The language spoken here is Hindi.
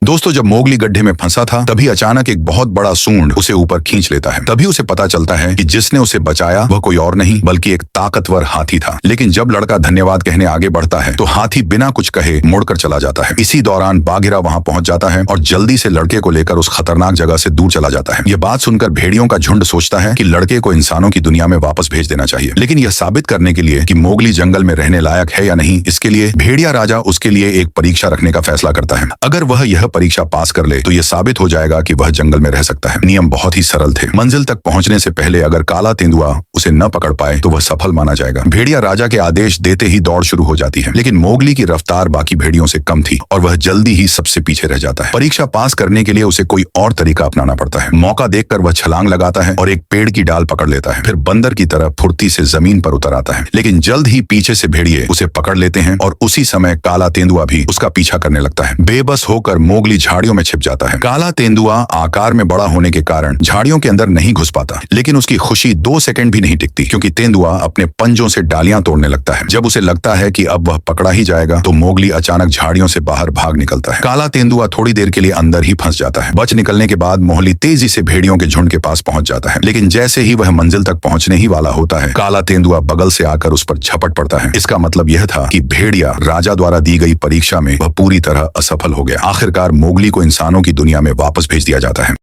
दोस्तों, जब मोगली गड्ढे में फंसा था तभी अचानक एक बहुत बड़ा सूंड उसे ऊपर खींच लेता है। तभी उसे पता चलता है कि जिसने उसे बचाया वह कोई और नहीं बल्कि एक ताकतवर हाथी था। लेकिन जब लड़का धन्यवाद कहने आगे बढ़ता है तो हाथी बिना कुछ कहे मुड़कर चला जाता है। इसी दौरान बाघिरा वहां पहुंच जाता है और जल्दी से लड़के को लेकर उस खतरनाक जगह से दूर चला जाता है। यह बात सुनकर भेड़ियों का झुंड सोचता है कि लड़के को इंसानों की दुनिया में वापस भेज देना चाहिए। लेकिन यह साबित करने के लिए कि मोगली जंगल में रहने लायक है या नहीं, इसके लिए भेड़िया राजा उसके लिए एक परीक्षा रखने का फैसला करता है। अगर वह यह परीक्षा पास कर ले तो यह साबित हो जाएगा कि वह जंगल में रह सकता है। नियम बहुत ही सरल थे। मंजिल तक पहुंचने से पहले अगर काला तेंदुआ उसे न पकड़ पाए तो वह सफल माना जाएगा। भेड़िया राजा के आदेश देते ही दौड़ शुरू हो जाती है, लेकिन मोगली की रफ्तार बाकी भेड़ियों से कम थी और वह जल्दी ही सबसे पीछे रह जाता है। परीक्षा पास करने के लिए उसे कोई और तरीका अपनाना पड़ता है। मौका देखकर वह छलांग लगाता है और एक पेड़ की डाल पकड़ लेता है। फिर बंदर की तरह फुर्ती से जमीन पर उतर आता है, लेकिन जल्द ही पीछे से भेड़िए उसे पकड़ लेते हैं और उसी समय काला तेंदुआ भी उसका पीछा करने लगता है। बेबस होकर मोगली झाड़ियों में छिप जाता है। काला तेंदुआ आकार में बड़ा होने के कारण झाड़ियों के अंदर नहीं घुस पाता, लेकिन उसकी खुशी 2 सेकंड भी नहीं टिकती, क्योंकि तेंदुआ अपने पंजों से डालियां तोड़ने लगता है। जब उसे लगता है कि अब वह पकड़ा ही जाएगा तो मोगली अचानक झाड़ियों से बाहर भाग निकलता है। काला तेंदुआ थोड़ी देर के लिए अंदर ही फंस जाता है। बच निकलने के बाद मोगली तेजी से भेड़ियों के झुंड के पास पहुंच जाता है, लेकिन जैसे ही वह मंजिल तक पहुंचने ही वाला होता है, काला तेंदुआ बगल से आकर उस पर झपट पड़ता है। इसका मतलब यह था कि भेड़िया राजा द्वारा दी गई परीक्षा में वह पूरी तरह असफल हो गया। आखिरकार मोगली को इंसानों की दुनिया में वापस भेज दिया जाता है।